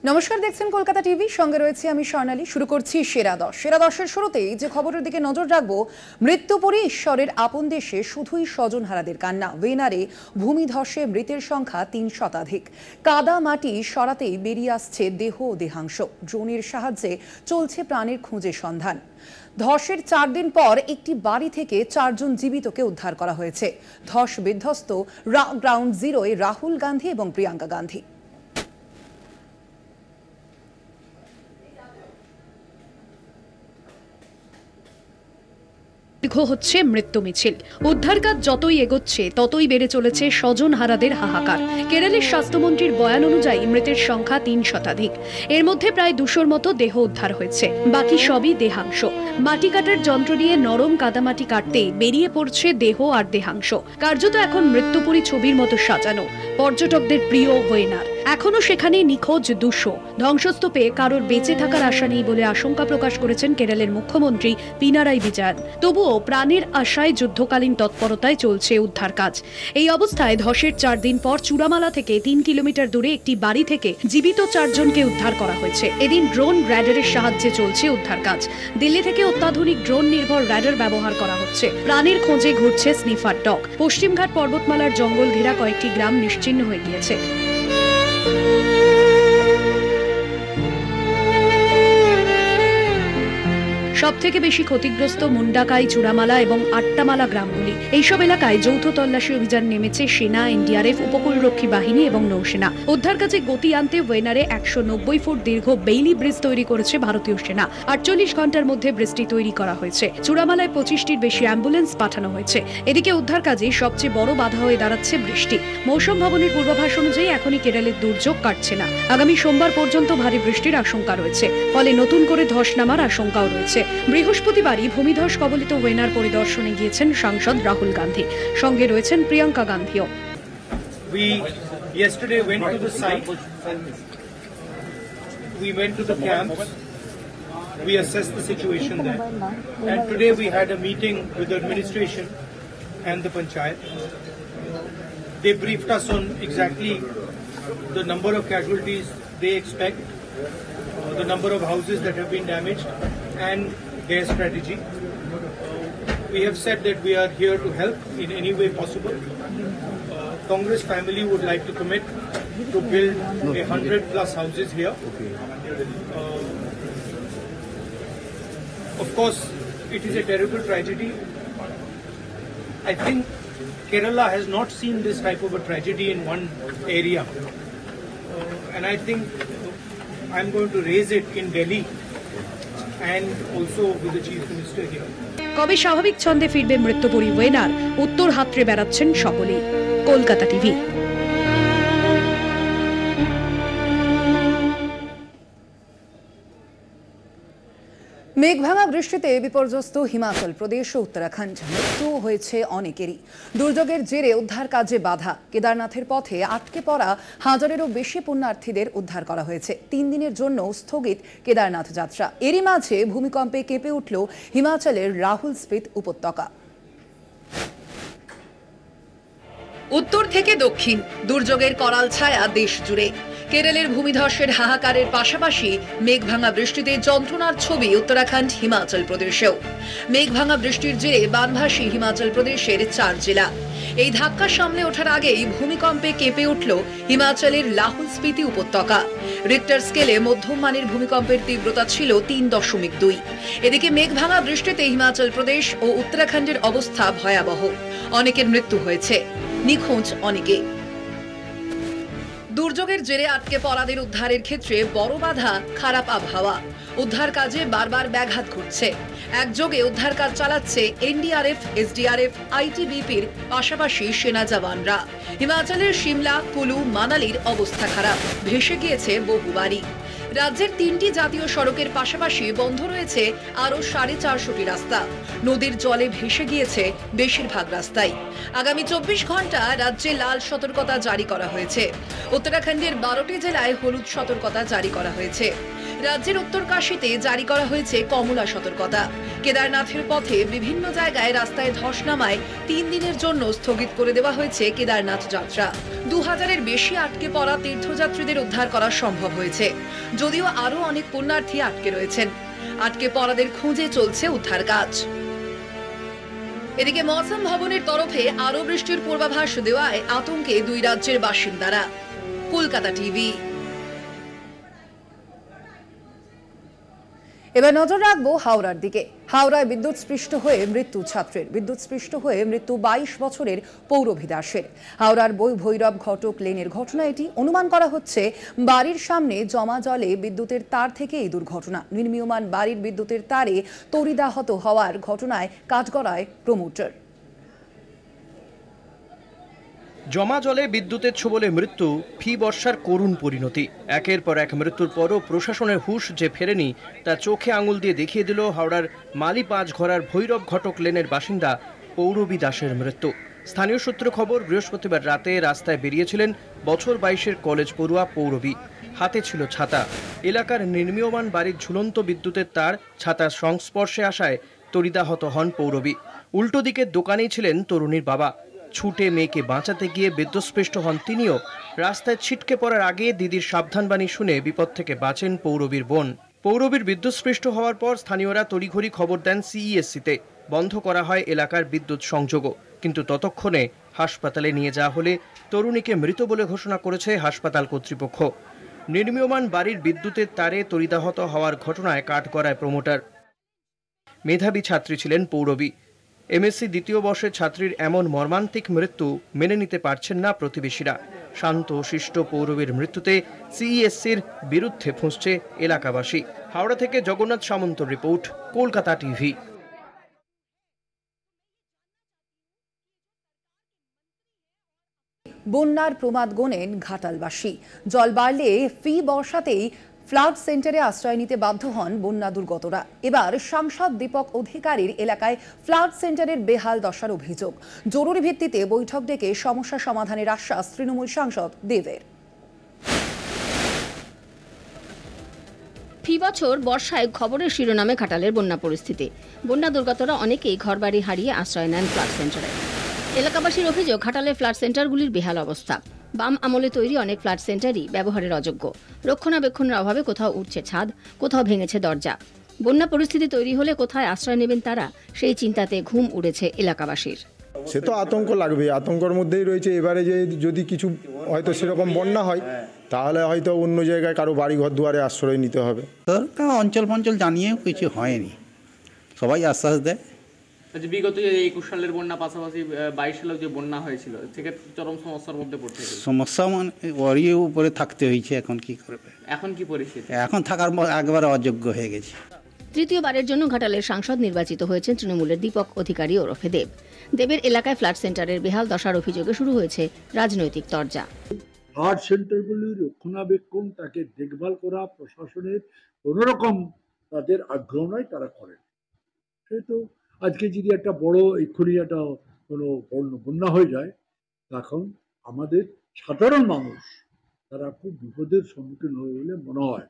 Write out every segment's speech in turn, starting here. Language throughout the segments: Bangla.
নমস্কার, দেখছেন কলকাতা টিভি, সঙ্গে রয়েছে আমি স্বর্ণালী। শুরু করছি সেরা দশ। সেরা দশের শুরুতেই যে খবরের দিকে নজর রাখবো, মৃত্যু পরে ঈশ্বরের আপন দেশে শুধুই স্বজনহারাদের কান্না। ওয়েনারে ভূমিধসে মৃতের সংখ্যা ৩ শতাধিক। কাদা মাটি সরাতেই বেরিয়ে আসছে দেহ ও দেহাংশ। ড্রোনের সাহায্যে চলছে প্রাণের খোঁজে সন্ধান। ধসের 4 দিন পর একটি বাড়ি থেকে 4 জন জীবিতকে উদ্ধার করা হয়েছে। ধস বিধ্বস্ত গ্রাউন্ড জিরোয় রাহুল গান্ধী এবং প্রিয়াঙ্কা গান্ধী। হচ্ছে মৃত্যু মিছিল। উদ্ধার কাজ যতই এগোচ্ছে ততই বেড়ে চলেছে স্বজনহারাদের হাহাকার। কেরলের স্বাস্থ্যমন্ত্রীর বয়ান অনুযায়ী মৃতের সংখ্যা ৩ শতাধিক। এর মধ্যে প্রায় ২০০-র মতো দেহ উদ্ধার হয়েছে, বাকি সবই দেহাংশ। মাটি কাটার যন্ত্র দিয়ে নরম কাদামাটি কাটতেই বেরিয়ে পড়ছে দেহ আর দেহাংশ। কার্যত এখন মৃত্যুপুরী ছবির মতো সাজানো। পর্যটকদের প্রিয় ওয়েনার এখনো সেখানে নিখোঁজ ২০০। ধ্বংসস্তূপে কারোর বেঁচে থাকার আশা নেই বলে আশঙ্কা প্রকাশ করেছেন কেরলের মুখ্যমন্ত্রী পিনারাই বিজয়ন। তবুও প্রাণের আশায় যুদ্ধকালীন তৎপরতায় চলছে উদ্ধার কাজ। এই অবস্থায় ধসের 4 দিন পর চূড়ামালা থেকে 3 কিলোমিটার দূরে একটি বাড়ি থেকে জীবিত 4 জনকে উদ্ধার করা হয়েছে। এদিন ড্রোন র্যাডারের সাহায্যে চলছে উদ্ধার কাজ। দিল্লি থেকে অত্যাধুনিক ড্রোন নির্ভর র্যাডার ব্যবহার করা হচ্ছে। প্রাণের খোঁজে ঘুরছে স্নিফার ডগ। পশ্চিমঘাট পর্বতমালার জঙ্গল ঘেরা কয়েকটি গ্রাম নিশ্চিহ্ন হয়ে গিয়েছে। সবথেকে বেশি ক্ষতিগ্রস্ত মুন্ডাকাই, চূড়ামালা এবং আট্টামালা গ্রামগুলি। এইসব এলাকায় যৌথ তল্লাশি অভিযান নেমেছে সেনা, এনডিআরএফ, উপকূলরক্ষী বাহিনী এবং নৌসেনা। উদ্ধার কাজে গতি আনতে ওয়েনারে 190 ফুট দীর্ঘ বেইলি ব্রিজ তৈরি করেছে ভারতীয় সেনা। 48 ঘন্টার মধ্যে ব্রিজটি তৈরি করা হয়েছে। চূড়ামালায় 25টির বেশি অ্যাম্বুলেন্স পাঠানো হয়েছে। এদিকে উদ্ধার কাজে সবচেয়ে বড় বাধা হয়ে দাঁড়াচ্ছে বৃষ্টি। মৌসুম ভবনের পূর্বাভাস অনুযায়ী এখনই কেরলের দুর্যোগ কাটছে না। আগামী সোমবার পর্যন্ত ভারী বৃষ্টির আশঙ্কা রয়েছে, ফলে নতুন করে ধস নামার আশঙ্কাও রয়েছে। বৃহস্পতিবারই ভূমিধস কবলিত ওয়েনার পরিদর্শনে গিয়েছেন সাংসদ রাহুল গান্ধী। সঙ্গে রয়েছেন Priyanka গান্ধীও। We yesterday went to the site. We went to the camps. We assessed the situation there. And today we had a meeting with the administration and the panchayat. They briefed us on exactly the number of casualties they expect, the number of houses that have been damaged, and their strategy. We have said that we are here to help in any way possible. Congress family would like to commit to build 100+ houses here. Of course, it is a terrible tragedy. I think Kerala has not seen this type of a tragedy in one area. And I think I'm going to raise it in Delhi and also with the Chief Minister here. কবে স্বাভাবিক ছন্দে ফিরবে মৃত্যুপুরী ওয়েনার, উত্তর হাতড়ে বেড়াচ্ছেন সকলেই। কলকাতা টিভি। মেঘভাঙা বৃষ্টিতে বিপর্যস্ত হিমাচল প্রদেশ ও উত্তরাখণ্ড। মৃত্যু হয়েছে অনেকেরই। দুর্যোগের জেরে উদ্ধার কাজে বাধা। কেদারনাথের পথে আটকে পড়া হাজারেরও বেশি পুণ্যার্থীদের উদ্ধার করা হয়েছে। 3 দিনের জন্য স্থগিত কেদারনাথ যাত্রা। এরই মাঝে ভূমিকম্পে কেঁপে উঠল হিমাচলের রাহুল স্পিত উপত্যকা। উত্তর থেকে দক্ষিণ দুর্যোগের করাল ছায়া দেশ জুড়ে। কেরলের ভূমিধসের হাহাকারের পাশাপাশি মেঘভাঙা বৃষ্টিতে যন্ত্রণার ছবি উত্তরাখণ্ড, হিমাচল প্রদেশেও। মেঘভাঙা বৃষ্টির জেরে বানভাসী হিমাচল প্রদেশের 4 জেলা। এই ধাক্কা সামলে ওঠার আগেই ভূমিকম্পে কেঁপে উঠল হিমাচলের লাহুল স্পিতি উপত্যকা। রিক্টার স্কেলে মধ্যম মানের ভূমিকম্পের তীব্রতা ছিল 3.2। এদিকে মেঘভাঙা বৃষ্টিতে হিমাচল প্রদেশ ও উত্তরাখণ্ডের অবস্থা ভয়াবহ। অনেকের মৃত্যু হয়েছে, নিখোঁজ অনেকে। দুর্যোগের জেরে আটকে পড়াদের উদ্ধারের ক্ষেত্রে বড় বাধা খারাপ আবহাওয়া। উদ্ধার কাজে বারবার ব্যাঘাত ঘটছে। একযোগে উদ্ধার কাজ চালাচ্ছে এনডিআরএফ, এসডিআরএফ, আইটিবিপির পাশাপাশি সেনা জওয়ানরা। হিমাচলের সিমলা, কুলু, মানালির অবস্থা খারাপ। ভেসে গিয়েছে বহু বাড়ি। রাজ্যের 3টি জাতীয় সড়কের পাশাপাশি বন্ধ রয়েছে আরও 450টি রাস্তা। নদীর জলে ভেসে গিয়েছে বেশিরভাগ রাস্তাই। আগামী 24 ঘন্টা রাজ্যে লাল সতর্কতা জারি করা হয়েছে। উত্তরাখণ্ডের 12টি জেলায় হলুদ সতর্কতা জারি করা হয়েছে। রাজ্যের উত্তরকাশীতে জারি করা হয়েছে কমলা সতর্কতা। কেদারনাথের পথে বিভিন্ন জায়গায় রাস্তায় ধস নামায় 3 দিনের জন্য স্থগিত করে দেওয়া হয়েছে কেদারনাথ যাত্রা। 2000-এর বেশি আটকে পড়া তীর্থযাত্রীদের উদ্ধার করা সম্ভব হয়েছে, যদিও আরো অনেক পুণ্যার্থী আটকে রয়েছেন। আটকে পড়াদের খুঁজে চলছে উদ্ধার কাজ। এদিকে মৌসুম ভবনের তরফে আরো বৃষ্টির পূর্বাভাস দেওয়ায় আতঙ্কে 2 রাজ্যের বাসিন্দারা। কলকাতা টিভি। এবার নজর রাখবো হাওড়ার দিকে। হাওড়ায় বিদ্যুৎস্পৃষ্ট হয়ে মৃত্যু ছাত্রের। বিদ্যুৎস্পৃষ্ট হয়ে মৃত্যু 22 বছরের পৌরভী দাসের। হাওড়ার ভৈরব ঘটক লেনের ঘটনা এটি। অনুমান করা হচ্ছে বাড়ির সামনে জমা জলে বিদ্যুতের তার থেকে এই দুর্ঘটনা। নির্মীয়মান বাড়ির বিদ্যুতের তারে তড়িদাহত হওয়ার ঘটনায় কাঠগড়ায় প্রমোটার। জমা জলে বিদ্যুতের ছোবলে মৃত্যু, ফি বর্ষার করুণ পরিণতি। একের পর এক মৃত্যুর পরও প্রশাসনের হুঁশ যে ফেরেনি তা চোখে আঙুল দিয়ে দেখিয়ে দিল হাওড়ার মালি পাঁচঘরার ভৈরব ঘটক লেনের বাসিন্দা পৌরবী দাসের মৃত্যু। স্থানীয় সূত্র খবর, বৃহস্পতিবার রাতে রাস্তায় বেরিয়েছিলেন বছর 22-এর কলেজ পড়ুয়া পৌরবী। হাতে ছিল ছাতা। এলাকার নির্মীয়মান বাড়ির ঝুলন্ত বিদ্যুতের তার ছাতার সংস্পর্শে আসায় তড়িদাহত হন পৌরবী। উল্টো দিকের দোকানেই ছিলেন তরুণীর বাবা। ছুটে মেয়েকে বাঁচাতে গিয়ে বিদ্যুৎস্পৃষ্ট হন তিনিও। রাস্তায় ছিটকে পড়ার আগে দিদির সাবধানবাণী শুনে বিপদ থেকে বাঁচেন পৌরবীর বোন। পৌরবীর বিদ্যুৎস্পৃষ্ট হওয়ার পর স্থানীয়রা তড়িঘড়ি খবর দেন সিইএসসিতে। বন্ধ করা হয় এলাকার বিদ্যুৎ সংযোগও, কিন্তু ততক্ষণে হাসপাতালে নিয়ে যাওয়া হলে তরুণীকে মৃত বলে ঘোষণা করেছে হাসপাতাল কর্তৃপক্ষ। নির্মীয়মান বাড়ির বিদ্যুতের তারে তড়িদাহত হওয়ার ঘটনায় কাঠগড়ায় প্রমোটার। মেধাবী ছাত্রী ছিলেন পৌরবী। এমএসসি দ্বিতীয় বর্ষের ছাত্রীর এমন মর্মান্তিক মৃত্যু মেনে নিতে পারছেন না প্রতিবেশীরা। শান্ত শিষ্ট পৌরবীর মৃত্যুতে সিইএসসির বিরুদ্ধে ফুঁসছে এলাকাবাসী। হাওড়া থেকে জগন্নাথ সামন্ত রিপোর্ট, কলকাতা টিভি। বন্যার প্রমাদ গোনেন ঘাটালবাসী। জল বাড়লে ফি বর্ষাতেই ফ্লাড সেন্টারে আশ্রয় নিতে বাধ্য হন বন্যা দুর্গতরা। এবার সাংসদ দীপক অধিকারীর এলাকায় ফ্লাড সেন্টারের বেহাল দশার অভিযোগ। জরুরি ভিত্তিতে বৈঠক ডেকে সমস্যা সমাধানের আশ্বাস তৃণমূল সাংসদ দেবের। ফি বছর বর্ষায় খবরের শিরোনামে ঘাটালের বন্যা পরিস্থিতি। বন্যা দুর্গতরা অনেকেই ঘরবাড়ি হারিয়ে আশ্রয় নেন ফ্লাড সেন্টারে। এলাকাবাসীর অভিযোগ, ঘাটালের ফ্লাড সেন্টারগুলির বেহাল অবস্থা। বাম আমলে তৈরি অনেক ফ্ল্যাট সেন্টারই ব্যবহারের অযোগ্য। রক্ষণাবেক্ষণের অভাবে কোথাও উঠছে ছাদ, কোথাও ভেঙেছে দরজা। বন্যা পরিস্থিতি তৈরি হলে কোথায় আশ্রয় নেবেন তারা, সেই চিন্তাতে ঘুম উড়েছে এলাকাবাসীর। সে তো আতঙ্ক লাগবে, আতঙ্কের মধ্যেই রয়েছে। এবারে যে যদি কিছু হয়তো সেরকম বন্যা হয়, তাহলে হয়তো অন্য জায়গায় কারো বাড়ি ঘর দুয়ারে আশ্রয় নিতে হবে। সরকার অঞ্চল ফঞ্চল জানিয়েও কিছু হয়নি, সবাই আশ্বাস দেয়। বিগত 21 সালের বন্যা, পাশাপাশি 22 সালের যে বন্যা হয়েছিল, সেক্ষেত্রে চরম সমস্যার মধ্যে পড়তে হয়েছিল। সমস্যা মানে ওরই উপরে থাকতে হয়েছে। এখন কি করবে? এখন কি পরিস্থিতি? এখন থাকার একবারে অযোগ্য হয়ে গেছে। তৃতীয়বারের জন্য ঘাটালের সাংসদ নির্বাচিত হয়েছেন তৃণমূলের দীপক অধিকারী ওরফে দেব। দেবের এলাকায় ফ্ল্যাট সেন্টারের বেহাল দশার অভিযোগে শুরু হয়েছে রাজনৈতিক তরজা। ফ্ল্যাট সেন্টারগুলির রক্ষণাবেক্ষণ, তাকে দেখভাল করা প্রশাসনের কোনোরকম তাদের আগ্রহ নয়, তারা করেন। সেহেতু আজকে যদি একটা বড় এক্ষুনি একটা কোনো বন্যা হয়ে যায়, তখন আমাদের সাধারণ মানুষ তারা খুব বিপদের সম্মুখীন হয়ে বলে মনে হয়।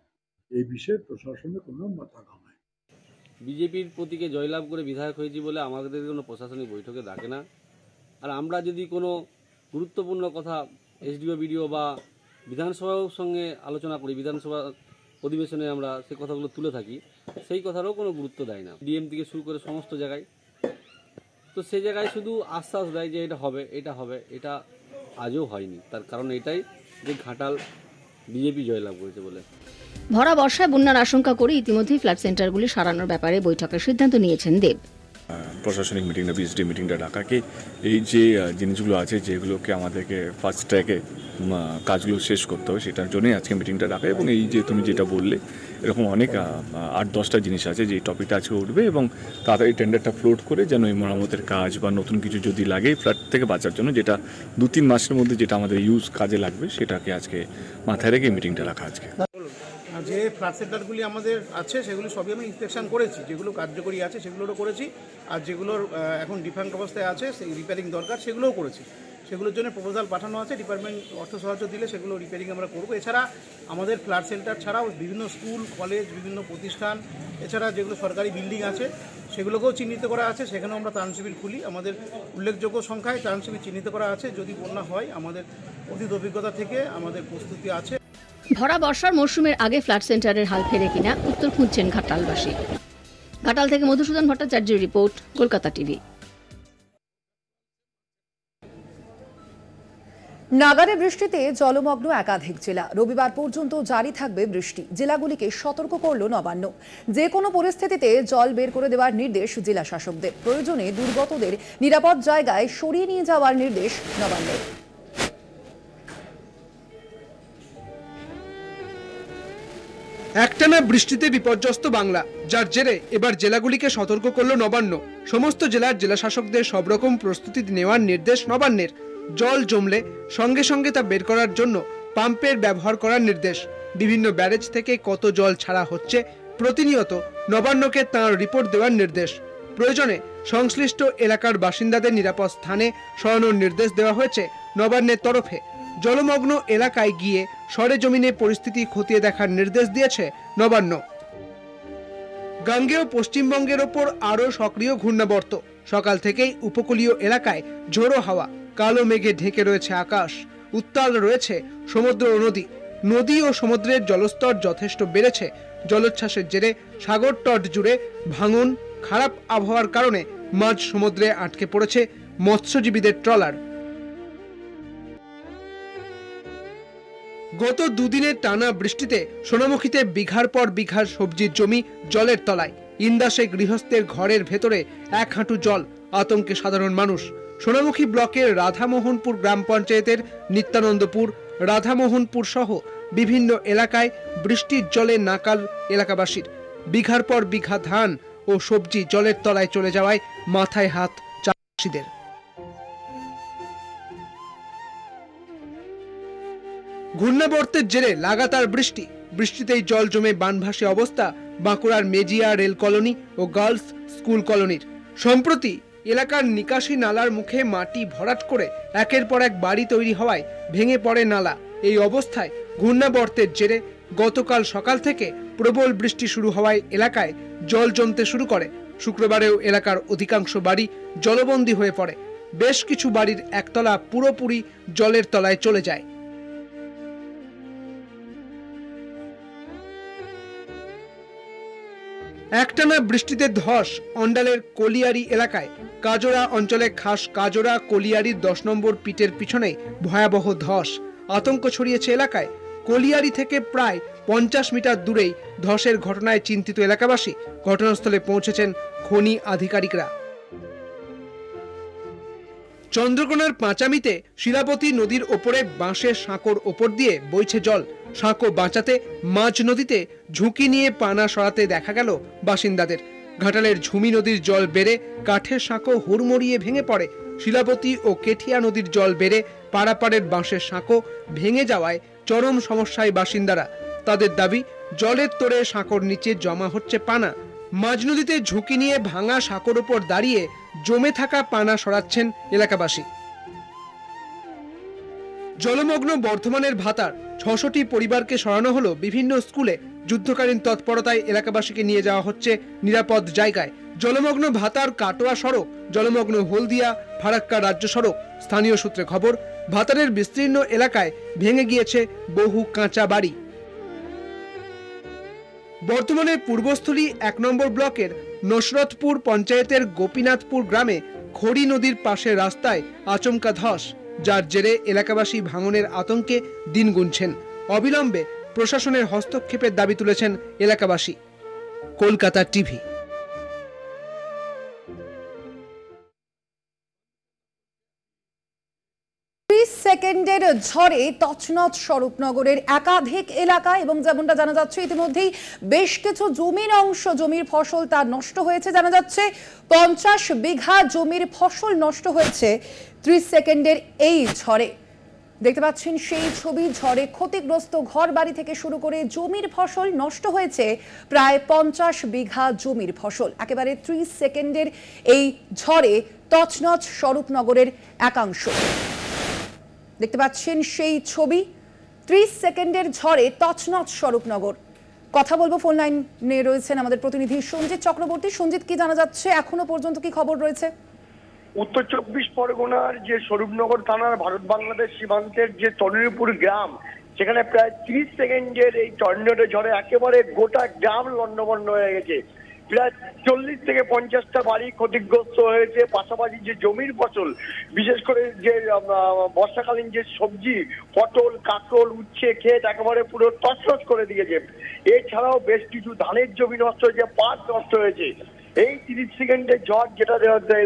এই বিষয়ে প্রশাসনের কোনো মাথা ঘামায়। বিজেপির প্রতীকে জয়লাভ করে বিধায়ক হয়েছি বলে আমাদের কোনো প্রশাসনিক বৈঠকে ডাকে না। আর আমরা যদি কোনো গুরুত্বপূর্ণ কথা এসডিও, বিডিও বা বিধানসভার সঙ্গে আলোচনা করি, বিধানসভা অধিবেশনে আমরা সেই কথাগুলো তুলে থাকি, সেই কথারও কোনো গুরুত্ব দেয় না। ডিএম থেকে শুরু করে সমস্ত জায়গায়, তো সেই জায়গায় শুধু আশ্বাস দেয় যে এটা হবে, এটা হবে। এটা আজও হয়নি। তার কারণ এটাই যে ঘাটাল বিজেপি জয়লাভ করেছে বলে। ভরা বর্ষায় বন্যার আশঙ্কা করে ইতিমধ্যেই ফ্ল্যাট সেন্টারগুলি সারানোর ব্যাপারে বৈঠকের সিদ্ধান্ত নিয়েছেন দেব। প্রশাসনিক মিটিংটা, বিএসডি মিটিংটা ডাকাকে এই যে জিনিসগুলো আছে যেগুলোকে আমাদেরকে ফার্স্ট ট্র্যাকে কাজগুলো শেষ করতে হবে, সেটার জন্যই আজকে মিটিংটা ডাকা। এবং এই যে তুমি যেটা বললে, এরকম অনেক 8-10টা জিনিস আছে যে টপিকটা আজকে উঠবে, এবং তাড়াতাড়ি টেন্ডারটা ফ্লোট করে যেন এই মেরামতের কাজ বা নতুন কিছু যদি লাগে ফ্ল্যাট থেকে বাঁচার জন্য, যেটা 2-3 মাসের মধ্যে যেটা আমাদের কাজে লাগবে, সেটাকে আজকে মাথায় রেখে মিটিংটা রাখা। আজকে যে ফ্ল্যাট সেন্টারগুলি আমাদের আছে সেগুলো সবই আমি ইন্সপেকশন করেছি। যেগুলো কার্যকরী আছে সেগুলোও করেছি, আর যেগুলোর এখন ডিফারেন্ট অবস্থায় আছে, সেই রিপেয়ারিং দরকার, সেগুলোও করেছি। সেগুলোর জন্য প্রপোজাল পাঠানো আছে। ডিপার্টমেন্ট অর্থ সাহায্য দিলে সেগুলো রিপেয়ারিং আমরা করবো। এছাড়া আমাদের ফ্লাড সেন্টার ছাড়াও বিভিন্ন স্কুল, কলেজ, বিভিন্ন প্রতিষ্ঠান, এছাড়া যেগুলো সরকারি বিল্ডিং আছে সেগুলোকেও চিহ্নিত করা আছে, সেখানেও আমরা ত্রাণ শিবির খুলি। আমাদের উল্লেখযোগ্য সংখ্যায় ত্রাণ শিবির চিহ্নিত করা আছে। যদি বন্যা হয় আমাদের অতীত অভিজ্ঞতা থেকে আমাদের প্রস্তুতি আছে। ভরা বর্ষার মরশুমের আগে ফ্লাড সেন্টারের হাল ফেরে কিনা উত্তর খুঁজছেন ঘাটালবাসী। ঘাটাল থেকে মধুসূদন ভট্টাচার্যের রিপোর্ট, কলকাতা টিভি। নাগারে বৃষ্টিতে জলমগ্ন একাধিক জেলা। রবিবার পর্যন্ত জারি থাকবে বৃষ্টি। জেলাগুলিকে সতর্ক করল নবান্ন। যে কোনো পরিস্থিতিতে জল বের করে দেওয়ার নির্দেশ জেলা শাসকদের। প্রয়োজনে দুর্গতদের নিরাপদ জায়গায় সরিয়ে নিয়ে যাওয়ার নির্দেশ নবান্নের। একটানা বৃষ্টিতে বিপর্যস্ত বাংলা, যার জেরে এবার জেলাগুলিকে সতর্ক করল নবান্ন। সমস্ত জেলার জেলাশাসকদের সব রকম প্রস্তুতি নেওয়ার নির্দেশ নবান্নের। জল জমলে সঙ্গে সঙ্গে তা বের করার জন্য পাম্পের ব্যবহার করার নির্দেশ। বিভিন্ন ব্যারেজ থেকে কত জল ছাড়া হচ্ছে প্রতিনিয়ত নবান্নকে তাঁর রিপোর্ট দেওয়ার নির্দেশ। প্রয়োজনে সংশ্লিষ্ট এলাকার বাসিন্দাদের নিরাপদ স্থানে সরানোর নির্দেশ দেওয়া হয়েছে নবান্নের তরফে। জলমগ্ন এলাকায় গিয়ে সরেজমিনে পরিস্থিতি খতিয়ে দেখার নির্দেশ দিয়েছে নবান্ন। গাঙ্গেয় পশ্চিমবঙ্গের ওপর আরও সক্রিয় ঘূর্ণাবর্ত। সকাল থেকেই উপকূলীয় এলাকায় ঝোড়ো হাওয়া, কালো মেঘে ঢেকে রয়েছে আকাশ। উত্তাল রয়েছে সমুদ্র ও নদী। নদী ও সমুদ্রের জলস্তর যথেষ্ট বেড়েছে। জলোচ্ছ্বাসের জেরে সাগর তট জুড়ে ভাঙন। খারাপ আবহাওয়ার কারণে মাঝ সমুদ্রে আটকে পড়েছে মৎস্যজীবীদের ট্রলার। গত দুদিনের টানা বৃষ্টিতে সোনামুখীতে বিঘার পর বিঘার সবজির জমি জলের তলায়। ইন্দাসে গৃহস্থের ঘরের ভেতরে 1 হাঁটু জল। আতঙ্কে সাধারণ মানুষ। সোনামুখী ব্লকের রাধামোহনপুর গ্রাম পঞ্চায়েতের নিত্যানন্দপুর, রাধামোহনপুর সহ বিভিন্ন এলাকায় বৃষ্টির জলে নাকাল এলাকাবাসীর। বিঘার পর বিঘা ধান ও সবজি জলের তলায় চলে যাওয়ায় মাথায় হাত চাষিদের। ঘূর্ণাবর্তের জেরে লাগাতার বৃষ্টিতেই জল জমে বানভাসী অবস্থা বাঁকুড়ার মেজিয়া রেল কলোনি ও গার্লস স্কুল কলোনির। সম্প্রতি এলাকার নিকাশি নালার মুখে মাটি ভরাট করে একের পর এক বাড়ি তৈরি হওয়ায় ভেঙে পড়ে নালা। এই অবস্থায় ঘূর্ণাবর্তের জেরে গতকাল সকাল থেকে প্রবল বৃষ্টি শুরু হওয়ায় এলাকায় জল জমতে শুরু করে। শুক্রবারেও এলাকার অধিকাংশ বাড়ি জলবন্দী হয়ে পড়ে। বেশ কিছু বাড়ির একতলা পুরোপুরি জলের তলায় চলে যায়। একটানা বৃষ্টিতে ধস অন্ডালের কলিয়ারি এলাকায়। কাজোড়া অঞ্চলে খাস কাজোড়া কলিয়ারির 10 নম্বর পিটের পিছনে ভয়াবহ ধস। আতঙ্ক ছড়িয়েছে এলাকায়। কলিয়ারি থেকে প্রায় 50 মিটার দূরেই ধসের ঘটনায় চিন্তিত এলাকাবাসী। ঘটনাস্থলে পৌঁছেছেন খনি আধিকারিকরা। চন্দ্রকোনার পাঁচামিতে শিলাবতী নদীর ওপরে বাঁশের সাঁকোর ওপর দিয়ে বইছে জল। সাঁকো বাঁচাতে মাঝ নদীতে ঝুঁকি নিয়ে পানা সরাতে দেখা গেল বাসিন্দাদের। ঘাটালের ঝুমি নদীর জল বেড়ে কাঠের সাঁকো হুড়মুড়িয়ে ভেঙে পড়ে। শিলাবতী ও কেঠিয়া নদীর জল বেড়ে পাড়াপাড়ের বাঁশের সাঁকো ভেঙে যাওয়ায় চরম সমস্যায় বাসিন্দারা। তাদের দাবি, জলের তোড়ে সাঁকোর নিচে জমা হচ্ছে পানা। মাঝ নদীতে ঝুঁকি নিয়ে ভাঙা সাঁকোর ওপর দাঁড়িয়ে জমে থাকা পানা সরাচ্ছেন এলাকাবাসী। জলমগ্ন বর্ধমানের ভাতার 600টি পরিবারকে সরানো হলো বিভিন্ন স্কুলে। যুদ্ধকালীন তৎপরতায় এলাকাবাসীকে নিয়ে যাওয়া হচ্ছে নিরাপদ জায়গায়। জলমগ্ন ভাতার কাটোয়া সড়ক, জলমগ্ন হলদিয়া ফারাক্কা রাজ্য সড়ক। স্থানীয় সূত্রে খবর, ভাতারের বিস্তীর্ণ এলাকায় ভেঙে গিয়েছে বহু কাঁচা বাড়ি। বর্তমানের পূর্বস্থলী 1 নম্বর ব্লকের নসরতপুর পঞ্চায়েতের গোপীনাথপুর গ্রামে খড়ি নদীর পাশে রাস্তায় আচমকা ধস, যার জেরে এলাকাবাসী ভাঙনের আতঙ্কে দিন গুনছেন। অবিলম্বে প্রশাসনের হস্তক্ষেপের দাবি তুলেছেন এলাকাবাসী। কলকাতা টিভি। 30 সেকেন্ডের ঝড়ে তছনছ স্বরূপনগরের একাধিক এলাকা এবং যেমনটা জানা যাচ্ছে ইতিমধ্যেই বেশ কিছু জমির ফসল তার নষ্ট হয়েছে। জানা যাচ্ছে 50 বিঘা জমির ফসল নষ্ট হয়েছে 30 সেকেন্ডের এই ঝড়ে। দেখতে পাচ্ছেন সেই ছবি। ঝড়ে ক্ষতিগ্রস্ত ঘর বাড়ি থেকে শুরু করে জমির ফসল নষ্ট হয়েছে প্রায় 50 বিঘা জমির ফসল। একেবারে 30 সেকেন্ডের এই ঝড়ে তছনছ স্বরূপনগরের একাংশ। দেখতে পাচ্ছেন সেই ছবি, 30 সেকেন্ডের ঝড়ে তছনছ স্বরূপনগর। কথা বলবো, ফোন লাইনে রয়েছেন আমাদের প্রতিনিধি সঞ্জিত চক্রবর্তী। সঞ্জিত, কি জানা যাচ্ছে, এখনো পর্যন্ত কি খবর রয়েছে? উত্তর 24 পরগনার যে স্বরূপনগর থানার ভারত বাংলাদেশ সীমান্তের যে তরুণীপুর গ্রাম, সেখানে প্রায় 30 সেকেন্ডের এই টর্নেডো ঝড়ে একেবারে গোটা গ্রাম লণ্ডভণ্ড হয়ে গেছে। প্রায় 40 থেকে 50টা বাড়ি ক্ষতিগ্রস্ত হয়েছে। পাশাপাশি যে জমির ফসল, বিশেষ করে যে বর্ষাকালীন যে সবজি, পটল, কাঁকরোল, উচ্ছে, ক্ষেত একেবারে পুরো তছনছ করে দিয়েছে। এছাড়াও বেশ কিছু ধানের জমি নষ্ট হয়েছে, পাট নষ্ট হয়েছে। এই 30 সেকেন্ডের ঝড় যেটা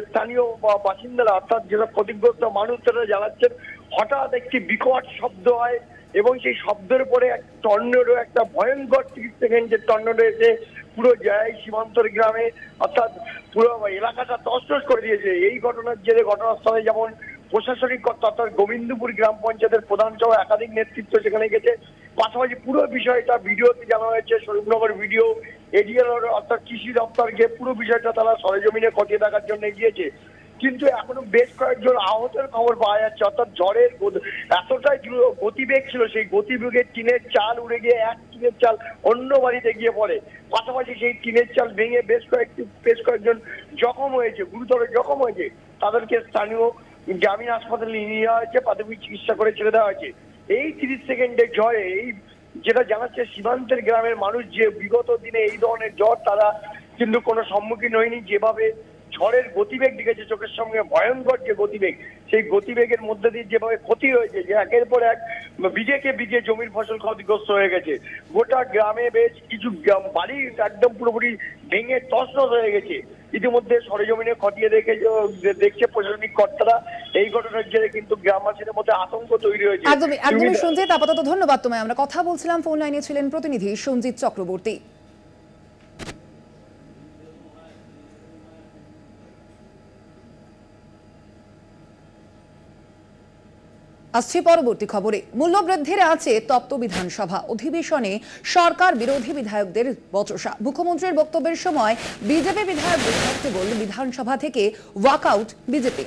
স্থানীয় বাসিন্দারা অর্থাৎ যেটা ক্ষতিগ্রস্ত মানুষ তারা জানাচ্ছেন, হঠাৎ একটি বিকট শব্দ হয় এবং সেই শব্দের পরে এক টর্নেডো, একটা ভয়ঙ্কর 30 সেকেন্ডের টর্নেডো এসে পুরো যায় সীমান্তর গ্রামে, অর্থাৎ পুরো এলাকাটা তছনছ করে দিয়েছে। এই ঘটনার জেরে ঘটনাস্থলে যেমন প্রশাসনিক কর্তা অর্থাৎ গোবিন্দপুর গ্রাম পঞ্চায়েতের প্রধান সহ একাধিক নেতৃত্ব সেখানে গেছে। পাশাপাশি পুরো বিষয়টা ভিডিওতে জানা হয়েছে, স্বরূপনগর ভিডিও এডিএল অর্থাৎ কৃষি দপ্তরকে পুরো বিষয়টা তারা সরেজমিনে খতিয়ে দেখার জন্য গিয়েছে। কিন্তু এখনো বেশ কয়েকজন আহতের খবর পাওয়া যাচ্ছে, অর্থাৎ ঝড়ের এতটাই গতিবেগ ছিল, সেই গতিবেগে টিনের চাল উড়ে গিয়ে এক টিনের চাল অন্য বাড়িতে গিয়ে পড়ে। পাশাপাশি সেই টিনের চাল ভেঙে বেশ কয়েকজন জখম হয়েছে, গুরুতর জখম হয়েছে। তাদেরকে স্থানীয় গ্রামীণ হাসপাতালে নিয়ে যাওয়া হয়েছে, প্রাথমিক চিকিৎসা করে ছেড়ে দেওয়া হয়েছে। এই 30 সেকেন্ডের ঝড়ে এই যেটা জানাচ্ছে সীমান্তের গ্রামের মানুষ, যে বিগত দিনে এই ধরনের ঝড় তারা কিন্তু কোনো সম্মুখীন হয়নি। যেভাবে ঝড়ের গতিবেগ দেখেছে চোখের সঙ্গে, ভয়ঙ্কর যে গতিবেগ, সেই গতিবেগের মধ্যে দিয়ে যেভাবে ক্ষতি হয়েছে, যে একের পর এক বিঘে জমির ফসল ক্ষতিগ্রস্ত হয়ে গেছে। গোটা গ্রামে বেশ কিছু বাড়ি একদম পুরোপুরি ভেঙে তছনছ হয়ে গেছে। ইতিমধ্যে সরেজমিনে খতিয়ে দেখছে প্রশাসনিক কর্তারা। এই ঘটনার জেরে কিন্তু গ্রামবাসীদের মধ্যে আতঙ্ক তৈরি হয়েছে। একদমই সঞ্জিত, আপাতত ধন্যবাদ তোমায়। আমরা কথা বলছিলাম, ফোন লাইনে ছিলেন প্রতিনিধি সঞ্জিত চক্রবর্তী। আসছে পরবর্তী খবরে। মূল্যবৃদ্ধির আছে তপ্ত বিধানসভা, অধিবেশনে সরকার বিরোধী বিধায়কদের বচসা। মুখ্যমন্ত্রীর বক্তব্যের সময় বিজেপি বিধায়কদের বক্তব্য, বিধানসভা থেকে ওয়াকআউট বিজেপি।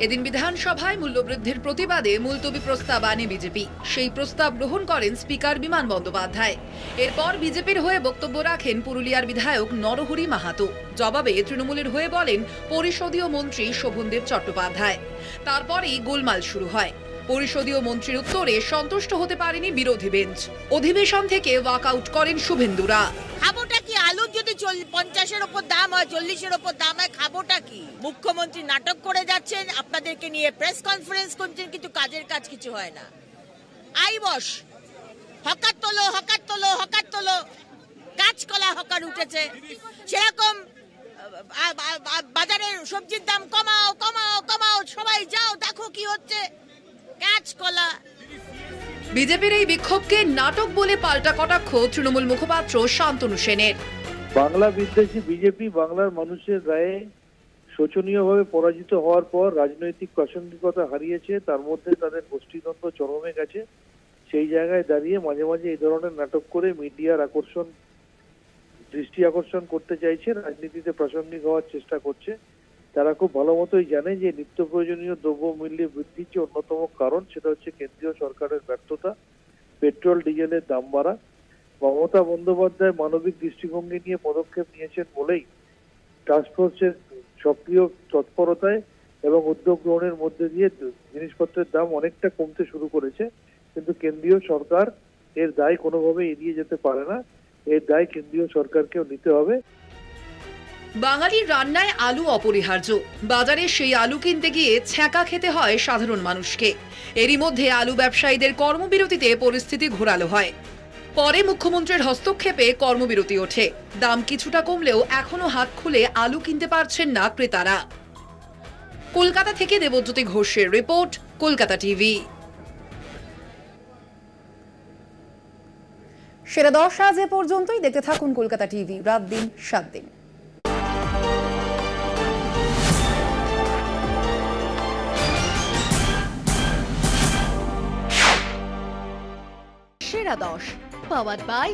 এদিন বিধানসভায় মূল্যবৃদ্ধির প্রতিবাদে মুলতবি প্রস্তাব আনে বিজেপি। সেই প্রস্তাব গ্রহণ করেন স্পিকার বিমান বন্দ্যোপাধ্যায়। এরপর বিজেপির হয়ে বক্তব্য রাখেন পুরুলিয়ার বিধায়ক নরহরি মাহাতো। জবাবে তৃণমূলের হয়ে বলেন পরিষদীয় মন্ত্রী শোভনদেব চট্টোপাধ্যায়। তারপরেই গোলমাল শুরু হয়। পরিষদীয় মন্ত্রীর উত্তরে সন্তুষ্ট হতে পারেনি বিরোধী বেঞ্চ। অধিবেশন থেকে ওয়াকআউট করেন শুভেন্দুরা। খাবোটা কি? আলুর যদি 50-এর ওপর দাম হয়, 40-এর ওপর দাম হয়, খাবোটা কি? মুখ্যমন্ত্রী নাটক করে যাচ্ছেন, আপনাদেরকে নিয়ে প্রেস কনফারেন্স করছেন, কিন্তু কাজের কাজ কিছু হয় না। আই বস, হকার তোলো, হকার তোলো, হকার তোলো, কাঁচকলা হকার উঠেছে। সেরকম বাজারের সবজির দাম কমাও, কমাও, কমাও, সবাই যাও দেখো কি হচ্ছে, কাঁচকলা। বিজেপির এই বিক্ষোভকে নাটক বলে পাল্টা কটাক্ষ তৃণমূল মুখপাত্র শান্তনু সেনের। বাংলা বিদ্বেষী বিজেপি বাংলার মানুষের রায়ে শোচনীয়ভাবে পরাজিত হওয়ার পর রাজনৈতিক প্রাসঙ্গিকতা হারিয়েছে, তার মধ্যে তাদের গোষ্ঠীদ্বন্দ্ব চরমে গেছে। সেই জায়গায় দাঁড়িয়ে মাঝে মাঝে এই ধরনের নাটক করে মিডিয়ার দৃষ্টি আকর্ষণ করতে চাইছে, রাজনীতিতে প্রাসঙ্গিক হওয়ার চেষ্টা করছে। তারা খুব ভালো মতোই জানে যে নিত্য প্রয়োজনীয় দ্রব্য মূল্য বৃদ্ধির যে অন্যতম কারণ সেটা হচ্ছে কেন্দ্রীয় সরকারের ব্যর্থতা, পেট্রোল ডিজেলের দাম বাড়া। মমতা বন্দ্যোপাধ্যায় মানবিক দৃষ্টিভঙ্গি নিয়ে পদক্ষেপ নিয়েছেন বলেই টাস্কফোর্সের সক্রিয় তৎপরতায় এবং উদ্যোগ গ্রহণের মধ্যে দিয়ে জিনিসপত্রের দাম অনেকটা কমতে শুরু করেছে। কিন্তু কেন্দ্রীয় সরকার এর দায় কোনোভাবে এড়িয়ে যেতে পারে না, এর দায় কেন্দ্রীয় সরকারকেও নিতে হবে। বাঙালির রান্নায় আলু অপরিহার্য। বাজারে সেই আলু কিনতে গিয়ে ছ্যাঁকা খেতে হয় সাধারণ মানুষকে। এরই মধ্যে আলু ব্যবসায়ীদের কর্মবিরতিতে পরিস্থিতি ঘোরালো হয়। পরে মুখ্যমন্ত্রীর হস্তক্ষেপে কর্মবিরতি ওঠে। দাম কিছুটা কমলেও এখনো হাত খুলে আলু কিনতে পারছেন না ক্রেতারা। কলকাতা থেকে দেবজ্যোতি ঘোষের রিপোর্ট, কলকাতা টিভি। সেরা 10 আজ এ পর্যন্তই। দেখতে থাকুন কলকাতা টিভি, রাত দিন 7 দিন। সেরা 10 পাওয়ার বাই